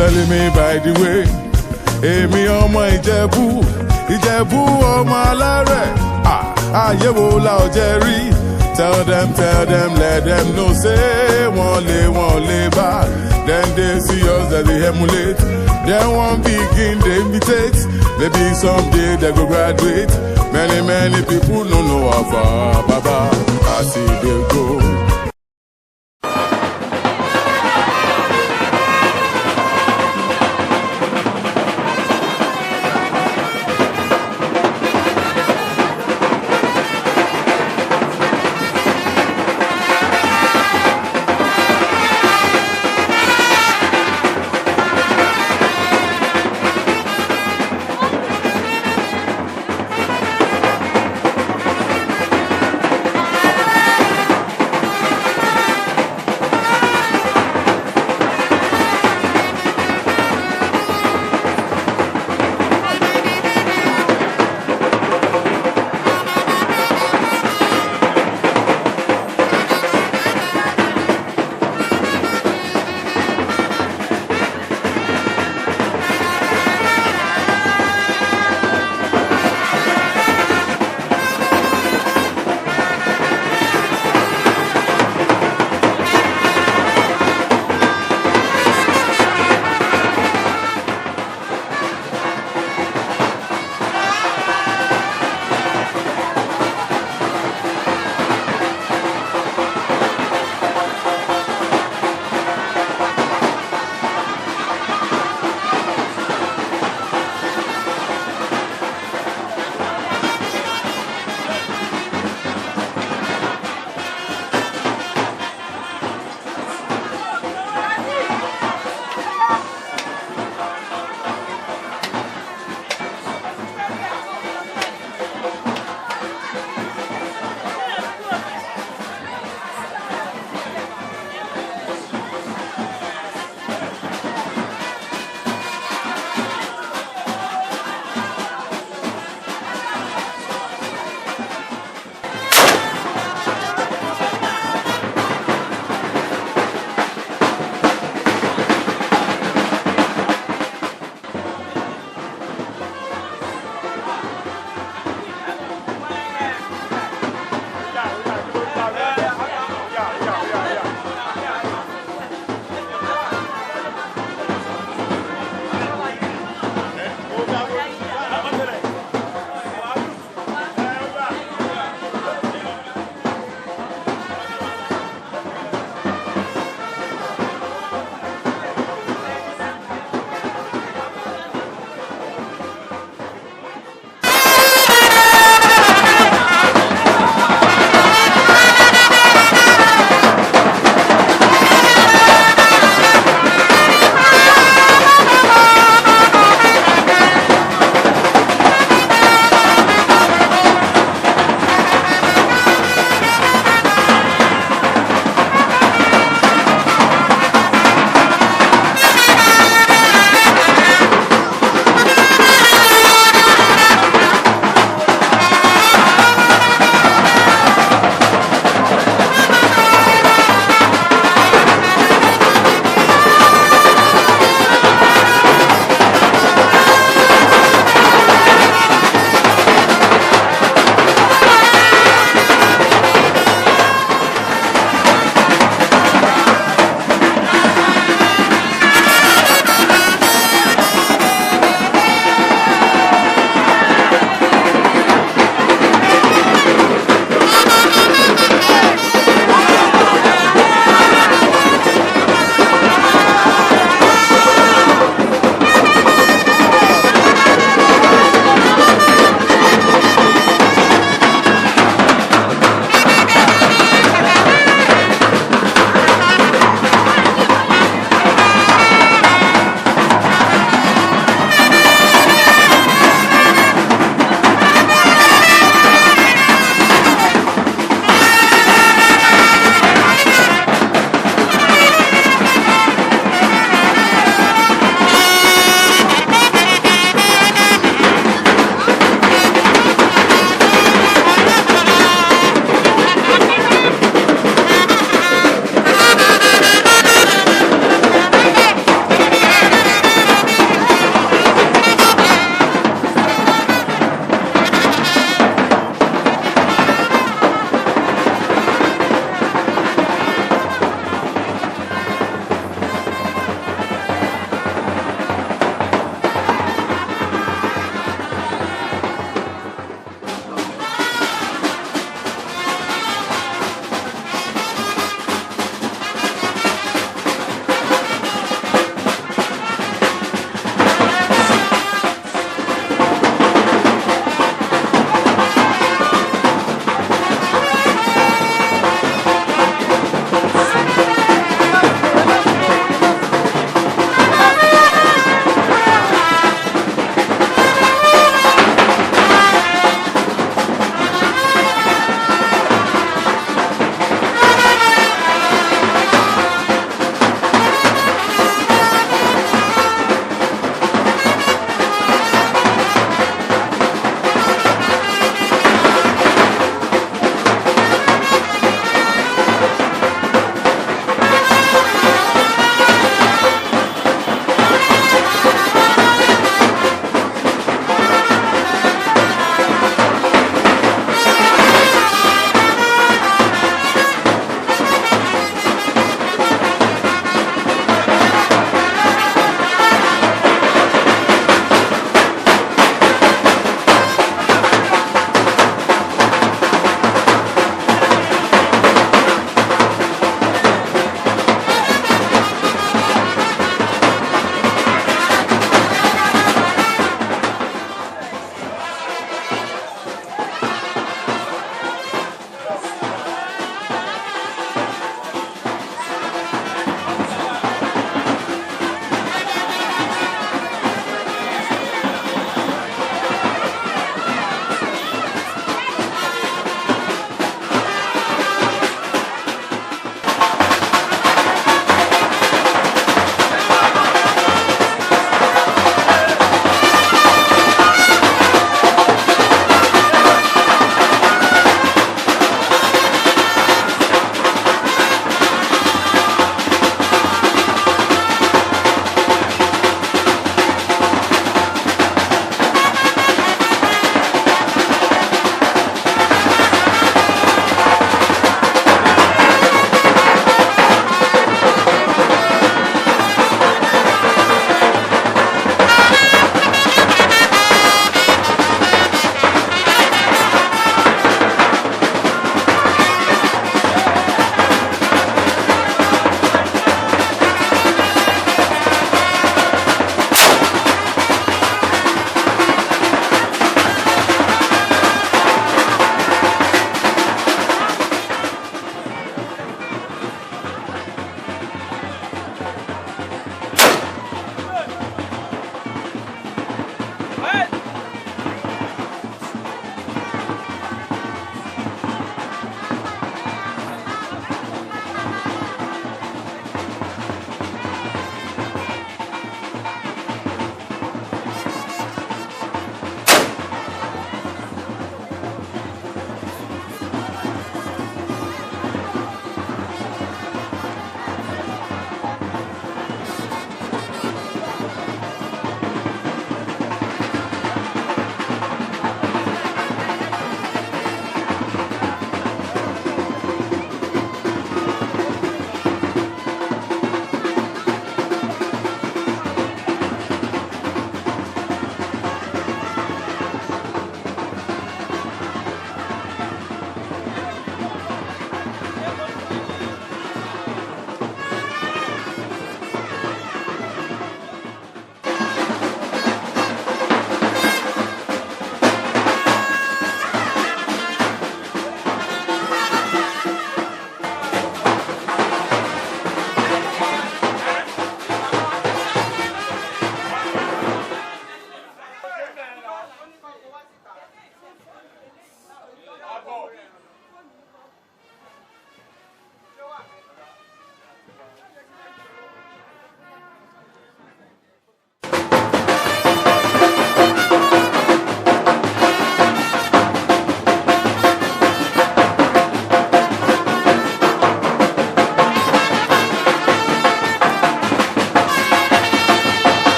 Telling me by the way, èmi ọmọ Ìjẹ̀bú, Ìjẹ̀bú ọmọ alárẹ̀, ayé wo la ò jẹ rí. Tell them, let them know, say wọ́n lè bá. Then they see us that they emulate, then one begin they imitate. Maybe someday they go graduate. Many people no know how far, Baba, I see they go.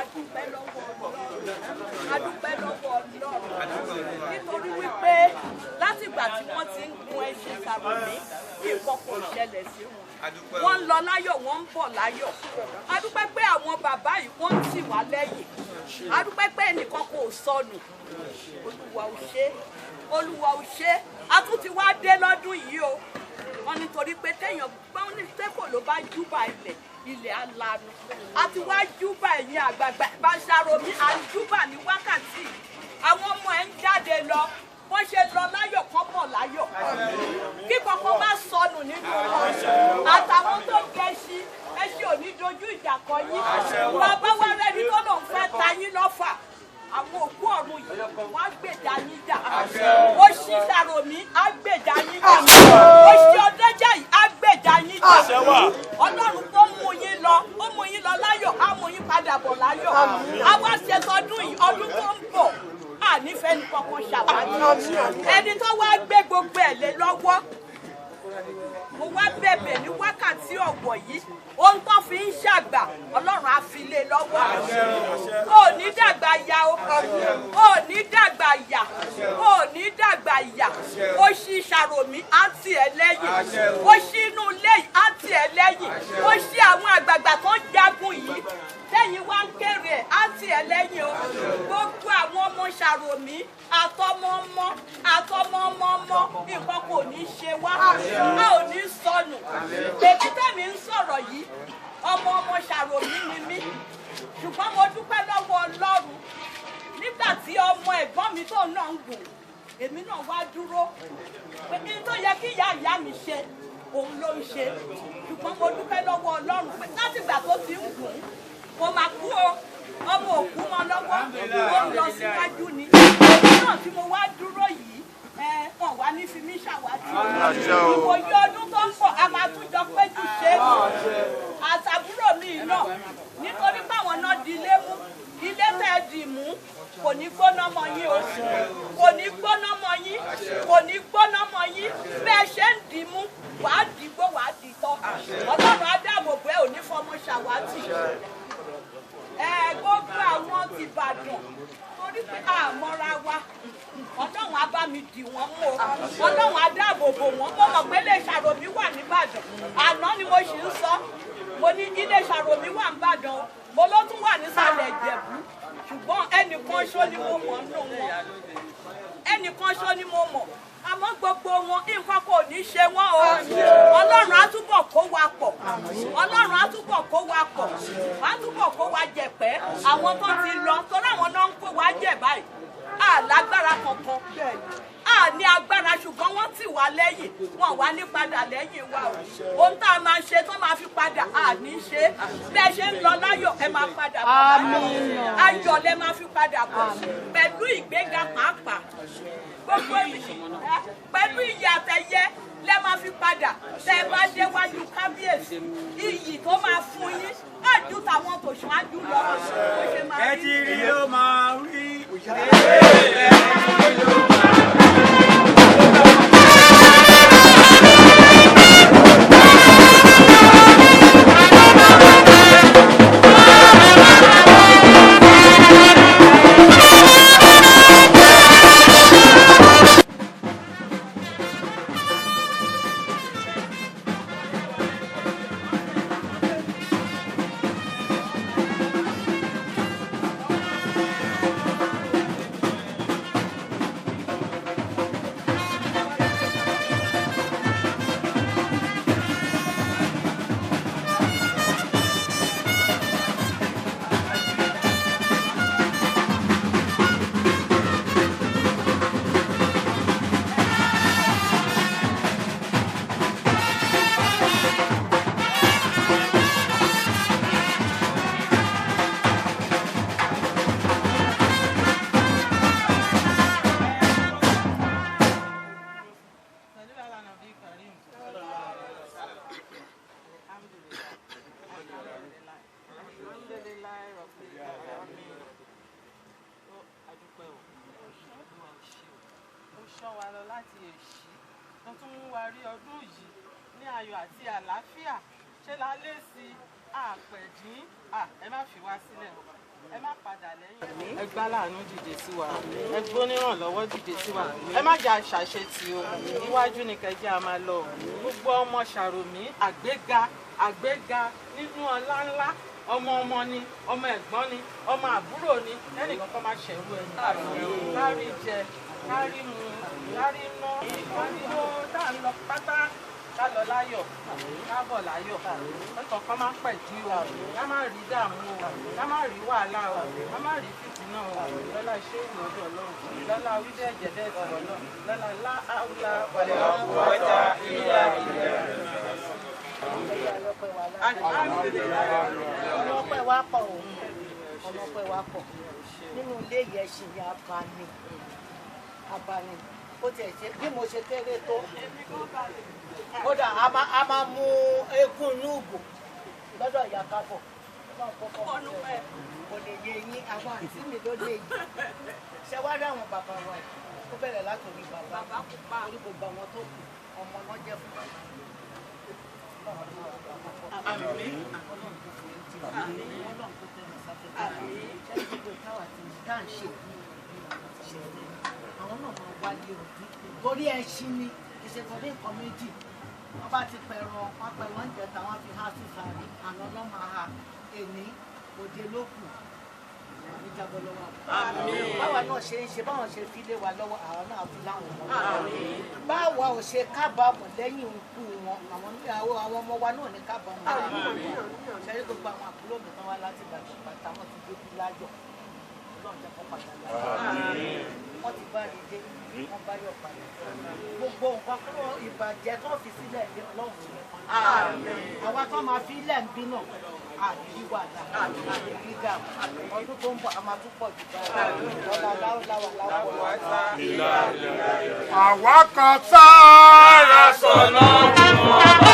adúpẹ́ lọ́wọ́ Ọlọ́run adúpẹ́ lọ́wọ́ Ọlọ́run nítorí wípé látìgbà tí wọ́n ti ń gun ẹṣin Sàròmí kí nǹkan kò ṣẹlẹ̀ sí wọn wọ́n ń lọ láyọ̀ wọ́n ń bọ̀ láyọ̀ adúpẹ́ pé àwọn bàbá yìí wọ́n ń tì wá lẹ́yìn adúpẹ́ pé ẹnìkan kò sọnù Olúwa ò ṣe Olúwa ò ṣe a tún ti wá dé lọ́dún yìí o wọ́n nítorí pé téèyàn gbọ́n ní sẹ́kọ̀ ló bá júbà ilẹ̀ alanu àti wá júbà ẹ̀yìn àgbààgbà bá Sàròmí à ń júbà ní wákàtí àwọn ọmọ ẹ̀ ń jáde lọ wọ́n ṣe lọ láyọ̀ kán bọ̀ láyọ̀ kí kankan má sọnù nínú wọn àtàwọn tó gẹṣin ẹṣin ò ní dojú ìjà kọ yín bàbá wa rẹni tó lòun fẹ́ ta yín lọ́fà àwọn òkú ọ̀run yìí wọ́n á gbèjà yín jà ó ṣí Sàròmí á gbèjà yín jà ó ṣí Ọdẹ́jà yìí á gbèjà yín jà Ọlọ́run tó mú yín lọ láyọ̀ á mú yín padà bọ̀ láyọ̀ á wá ṣe tọdún yìí ọdún tó ń bọ̀ nífẹ̀ẹ́ ní kankan ṣàwárí ẹni tó wá gbé gbogbo ẹ̀ lé lọ́wọ́ mo wá bẹ̀bẹ̀ ní wákàtí ọ̀wọ̀ yìí ohun tó fi ń ṣàgbà Ọlọ́run á fi lé lọ́wọ́ ò ní dàgbà ya ò ní dàgbà yà ò ní dàgbà yà ó ṣí Sàròmí á tì ẹ́ lẹ́yìn ó ṣí inú ilé yìí á tì ẹ́ lẹ́yìn ó ṣí àwọn àgbààgbà tó ń jagun yìí tẹ́yìn wá ń kéré ẹ̀ á tì ẹ́ lẹ́yìn o gbogbo àwọn ọmọ Sàròmí àtọmọ nǹkan kò ní ṣe wá a ò ní sọnù bèbí tẹ̀mí ń sọ̀rọ̀ yìí ọmọ Sàròmí ni mí ṣùgbọ́n mo dúpẹ́ lọ́wọ́ Ọlọ́run nígbà tí ọmọ ẹ̀gbọ́n mi tó náà ń gùn èmi náà wá dúró pé kí n tó yẹ kí ìyá mi ṣe òun ló ń ṣe ṣùgbọ́n mo dúpẹ́ lọ́wọ́ Ọlọ́run pé látìgbà tó ti ń gùn kò máa kú o ọmọ òkú mọ lọ́wọ́ ó ń lọ síwájú ni èmi náà tí mo wá dúró yìí wọn wá ní fi mí ṣàwátì ìwòye ọdún tó ń bọ̀ a máa tún jọ péjú ṣe àtàbúrò mi náà nítorí báwọn náà di ilé mú ilé tẹ́ dì mú kò ní gbóná mọ́ yín o kò ní gbóná mọ́ yín kò ní gbóná mọ́ yín bẹ́ẹ̀ ṣe ń dì mú wàá dìgbò wàá dìtọ́ Ọlọ́run á dáàbò bò ẹ́ ò ní fọmọ ṣàwátì gbogbo àwọn ti Ìbàdàn torí pé àmọ́ra wa Ọlọ́run á bá mi dì wọ́n mú o Ọlọ́run á dáàbò bò wọ́n mo mọ̀ pé ilé Sàròmí wà nìbàdàn àná ni mo sì ń sọ mo ní ilé Sàròmí wà nìbàdàn o mo ló tún wà nísàlẹ̀ Ìjẹ̀bú ṣùgbọ́n ẹnìkan ṣó ni mo mọ̀ nínú wọn ẹnìkan ṣó ni mo mọ̀ àmọ́ gbogbo wọn nǹkan kò ní ṣe wọ́n o Ọlọ́run á túbọ̀ kó wa pọ̀ Ọlọ́run á túbọ̀ kó wa pọ̀ á túbọ̀ kó wa jẹ̀pẹ́ àwọn tó ti lọ torí àwọn náà ń kó wa jẹ̀ báyìí lágbára kankan ní agbára ṣùgbọ́n wọ́n tì wá lẹ́yìn wọn wá ní padà lẹ́yìn wa o ohun tá a máa ṣe tó máa fi padà ní ṣe bí ẹ ṣe ń lọ láyọ̀ ẹ máa padà bọ̀ láyọ̀ ayọ̀ lẹ máa fi padà bọ̀ pẹ̀lú ìgbéga pàápàá gbogbo pẹ̀lú ìyàtẹ̀yẹ lẹ máa fi padà tẹ ẹ bá déwájú kábíyèsí iyì tó máa fún yín ájú táwọn tó ṣáájú lọ bó ṣe máa rí. ẹ ti rí ló máa rí. parí ọdún yìí ní ayọ̀ àti àlàáfíà ṣé la lè sí àpẹ̀dín ẹ má fi wá sílẹ̀ ẹ má padà lẹ́yìn. ẹ gbá láàánú dìde sí wa, ẹ gbónírànlọ́wọ́ dìde sí wa, ẹ má jà ṣàṣetì o, iwájú ni kẹjẹ a máa lọ. Gbogbo ọmọ Ṣàròmí àgbéga nínú ọlá ńlá, ọmọ ni, ọmọ ẹ̀gbọ́n ni, ọmọ àbúrò ni, ẹnìkan kan máa ṣẹ̀rú ẹni. Kárí jẹ, kárí mu, kárí ná, ìwádìí tá à ń lọ pátá. Ká lọ láyọ̀, ká bọ̀ láyọ̀, ẹ̀kọ́ kan máa ń pẹ̀jú o, ká má rí dààmú o, ká má rí wàhálà o, ká má rí fìtínà o, lọ́lá iṣẹ́ ìwọ́dọ̀ Ọlọ́run, lọ́lá wíjẹ́ ẹ̀jẹ̀dẹ̀ ẹ̀sìn Ọlọ́run, lọ́lá láàúlá wàlẹ̀ ọ̀pọ̀wọ́ta ìlà ìlẹ̀. Ọlọ́pẹ́ wa pọ̀ o, ọlọ́pẹ́ wa pọ̀. Nínú ilé yẹn ṣì ní abani. Ó tiẹ̀ ṣe bí mo ṣe kéré tó. Kódà a máa mú eégún inú ìgò lọ́dọ̀ ìyá kábọ̀. Kò lè yé yín, àwọn àǹtí mi ló lè yí. Ṣé wá rí àwọn bàbá wa yìí? Ó bẹ̀rẹ̀ látòrí bàbá orí gbogbo àwọn tó kù, ọmọ náà jẹ́ fún bàbá. Àmín. Ọlọ́run tó fi ń tì wá. Ọlọ́run tó tẹ̀lé sáfẹ́fẹ́. Ṣé gbogbo táwa ti dá ń ṣe ìṣẹ̀lẹ̀? Àwọn náà máa wáyé òbí. Torí ẹṣin ni ìṣètọ́lé nǹkan méjì. Wọ́n bá ti pẹ̀rọ, wọ́n pẹ̀rọ ń jẹta, wọ́n fi há sí sàárì. Àná lọ́ máa ha èní òde ló kù. Ìjàbọ̀ lọ́wọ́. Báwa náà ṣe ń ṣe, báwọn ṣe fi lé wa lọ́wọ́, àwọn náà fi láwọn ọmọ. Báwa ò ṣe kábàámọ̀ lẹ́yìn ikú wọn, àwọn ọmọ wa náà ní kábàámọ̀. Ṣẹ́rí gbogbo àwọn àbúrò mi tán wá láti Ìbàdàn pátá, wọ́n ti dé láyọ̀. Ọlọ́run jẹ́ kó padà láyọ̀. Wọ́n ti bá rí dé, wọ́n bá yọ̀ padà. Gbogbo nǹkan kúrò ìbàjẹ́ tó fi sílẹ̀ ní Ọlọ́run ní kan. Àwa tó máa fi ilẹ̀ ń bí náà, àdìrí wàdà, àdìrí gà. Ọdún tó ń bọ̀, a máa tún pọ̀ jù báyìí. Ọlá láwọ̀ wá. Àwa kan sára sọ̀nà fún ọba.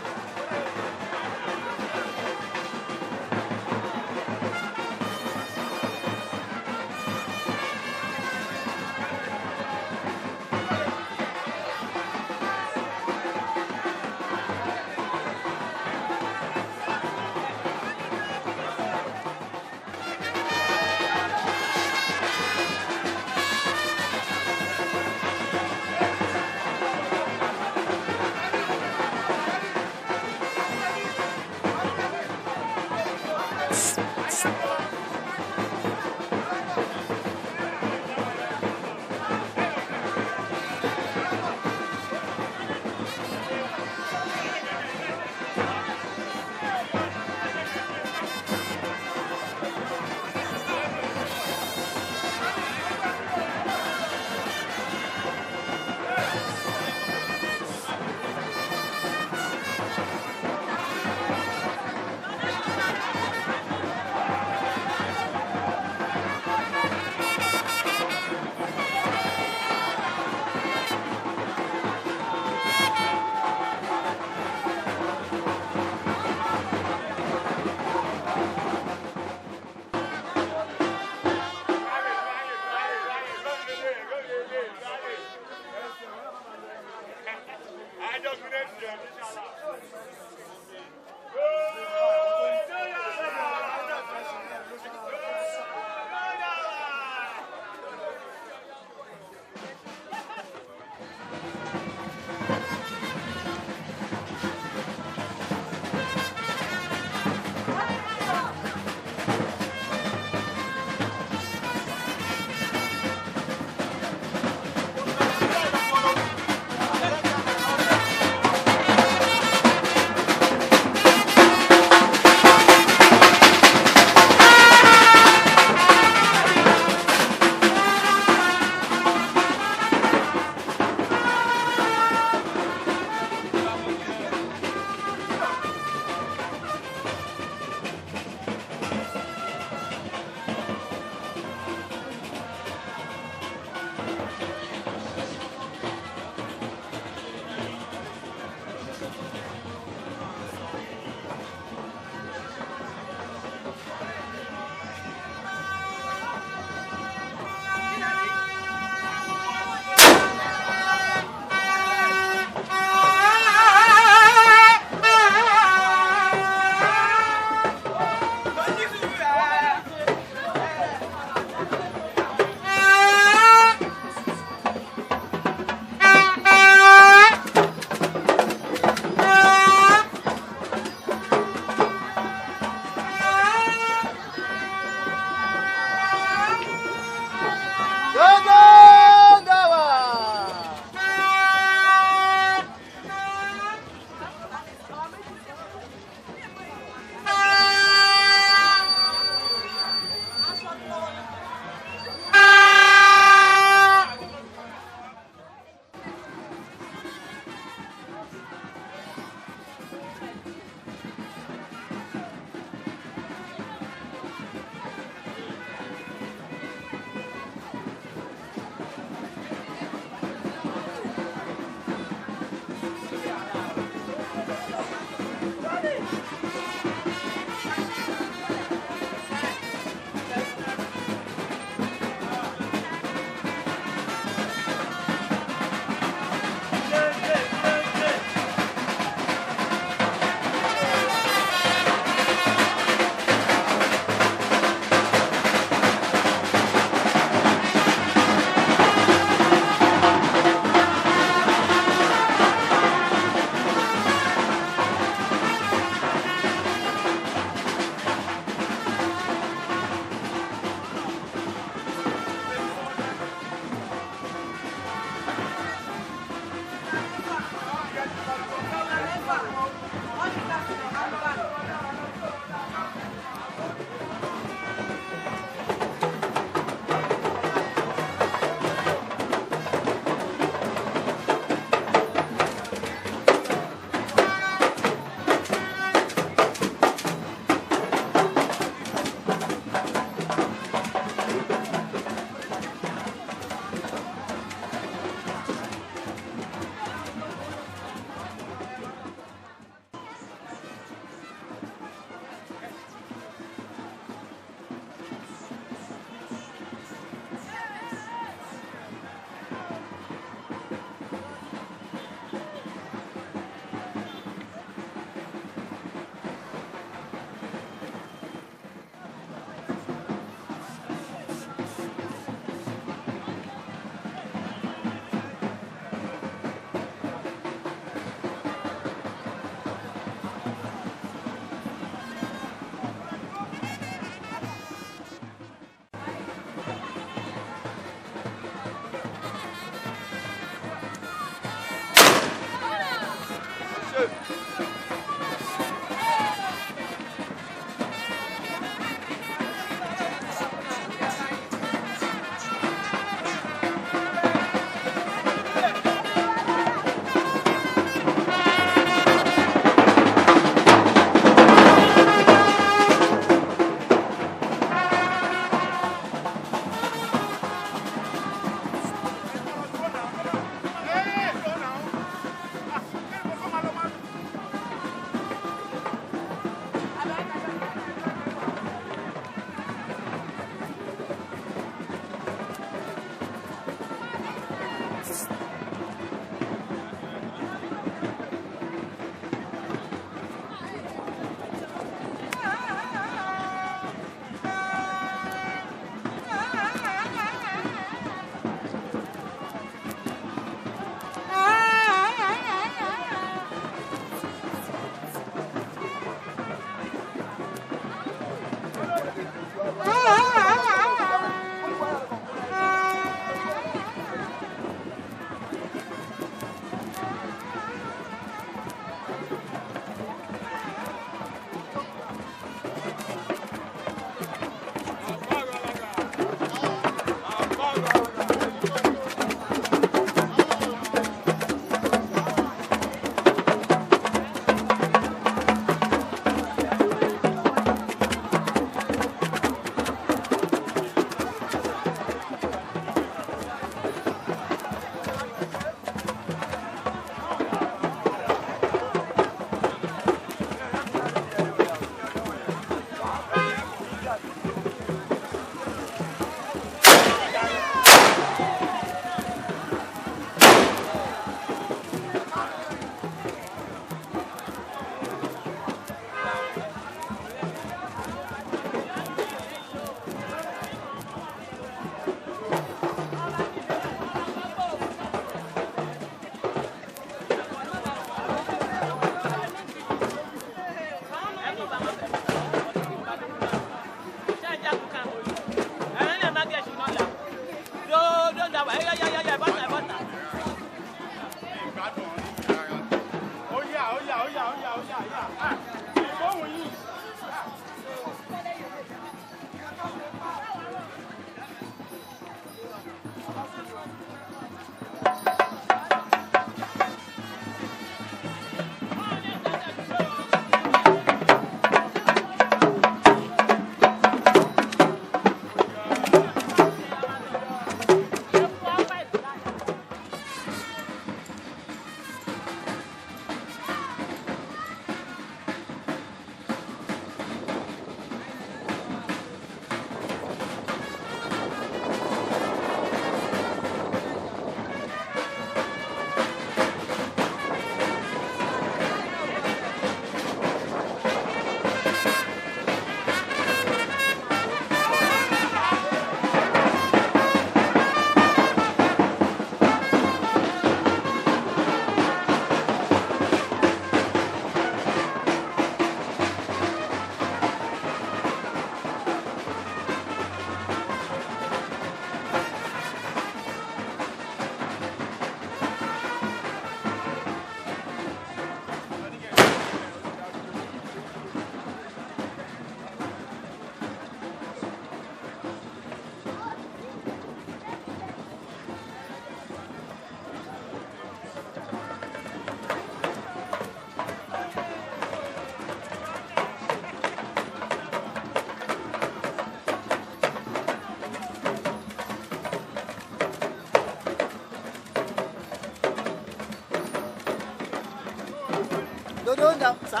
dà sá.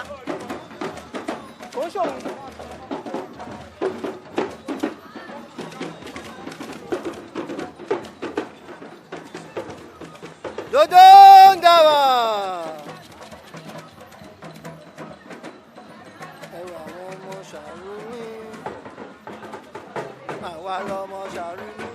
Kò ń ṣòwò. Dodo ń dà wá. Ẹ̀rọ àwọn ọmọ ṣàrú ní. Àwa lọmọ ṣàrú ní.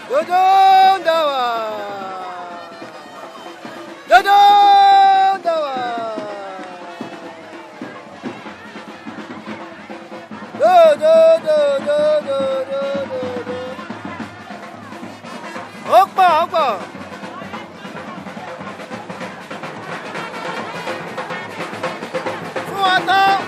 Dodo ń dà wá. Dodo ń dà wá. Dodo dodo dodo dodo. Ó pọ̀ ó pọ̀. Fún wa tán.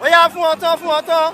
Ó yá fún wọn tán fún wọn tán.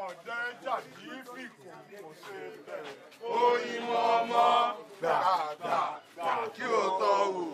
ọ̀dẹ́ ẹja kì í fìkùn kò ṣe bẹ̀rẹ̀. oyin mọ́ ọmọ gbà kí o tọ́ wò.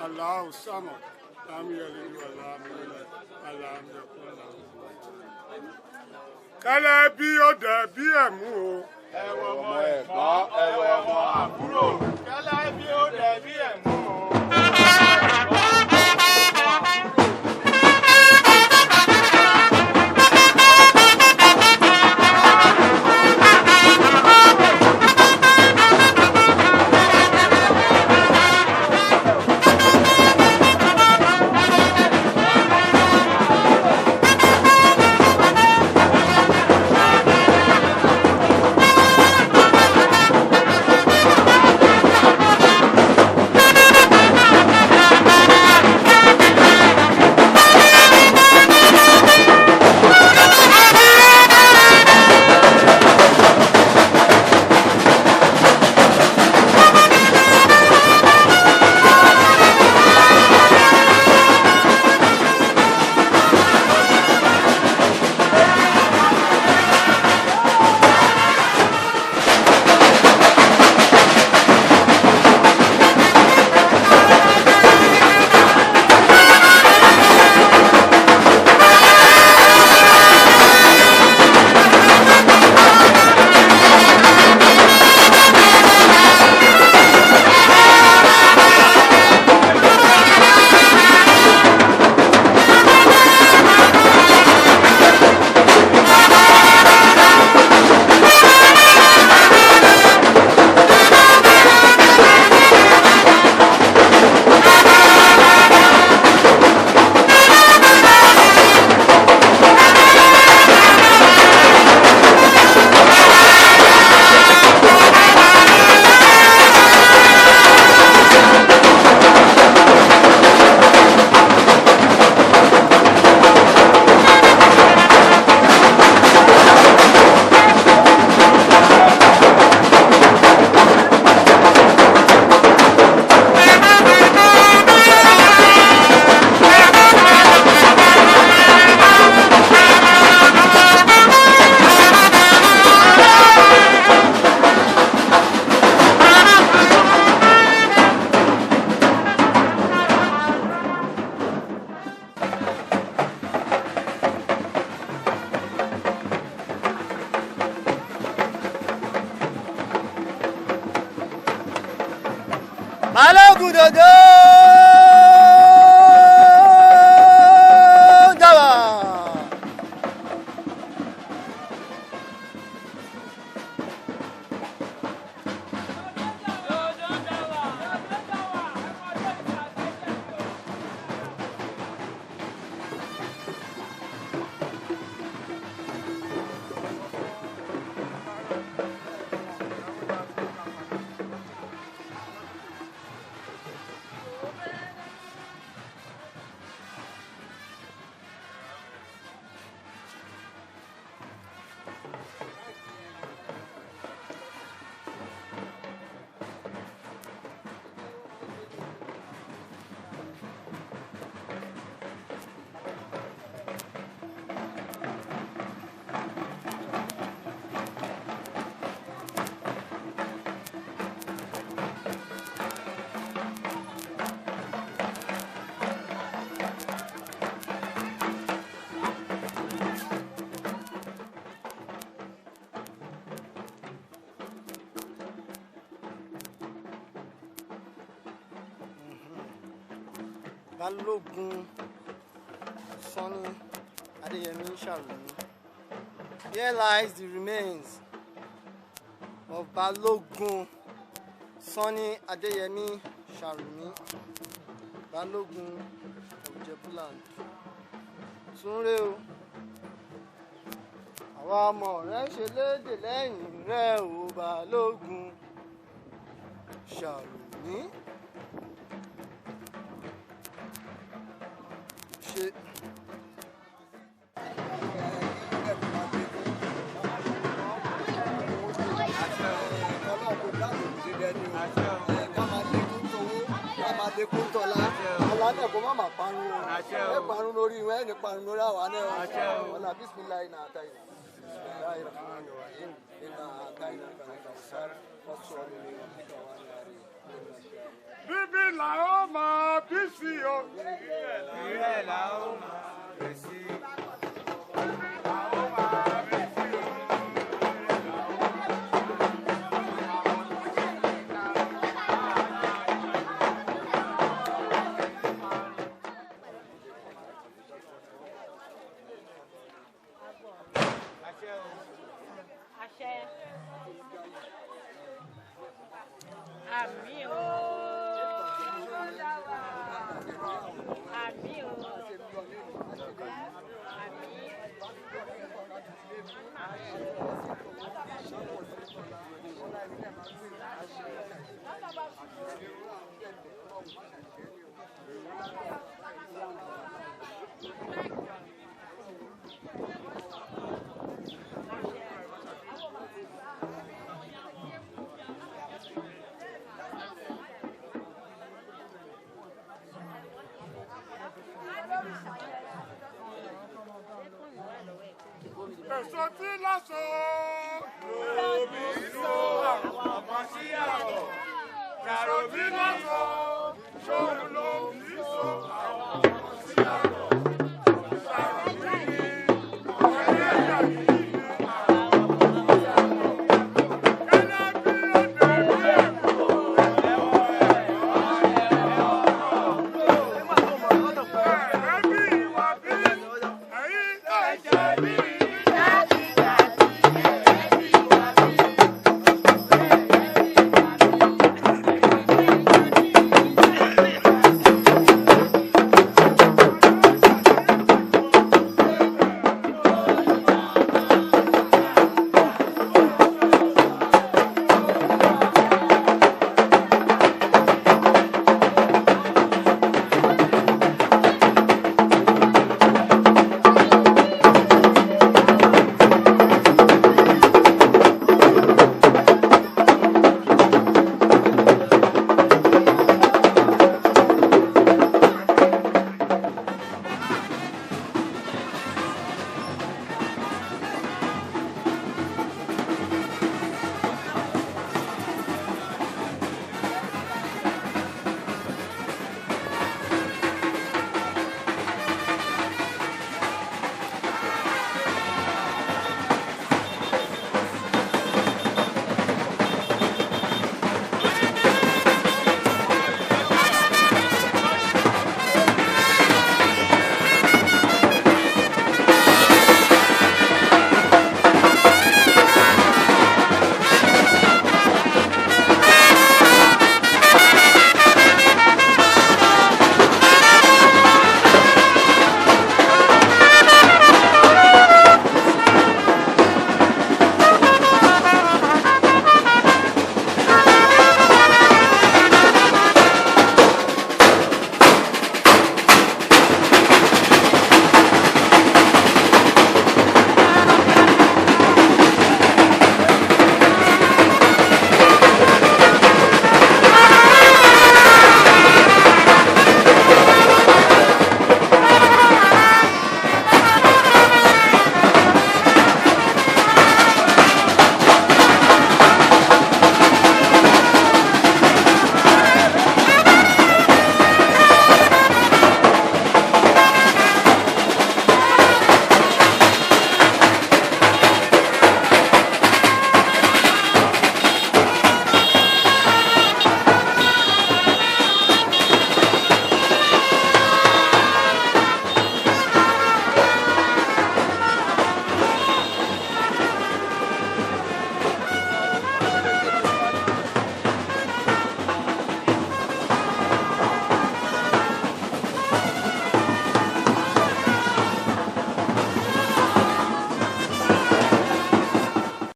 Allahu Samad, lam yalid wa lam yulad, wa lam yakun lahu kufuwan ahad. Kẹ́lẹ́ bí ó dẹ̀ bí ẹ̀mú o. ẹ̀wọ̀n ọmọ ẹ̀gbọ́n ẹ̀wọ̀n ọmọ àbúrò. Kẹ́lẹ́ bí ó dẹ̀ bí ẹ̀mú o. balógun dòdò dáwà. Balógun Sunny Adeyemi Sharumi. Here lies the remains of Balógun Sunny Adeyemi Sharumi, Balógun of Ijebuland. Súnré o, àwa ọmọ rẹ̀ ṣe léde lẹ́yìn rẹ̀ o Balógun Sharumi. Ṣé aládẹ́kọ̀ọ́ má má parun o ẹ parun lórí wọn ẹ ní parun lórí àwa náà ọ̀nà bísímìláì náà àtàyè bísímìláì rahman rahim iná àtàyè náà kàlẹ́kà sáré ọ̀ṣọ́ ọ̀nà ìrìnàjò wà ní àárẹ̀. Bíbí là ó máa bí sí o. Ìrẹ̀ là ó máa bẹ̀ sí. Àmín o. Àmín o. Èso tí lọ́sọ̀ lómi sọ àwọn ọmọ sí àrọ̀. Èso tí lọ́sọ̀ ṣòro ló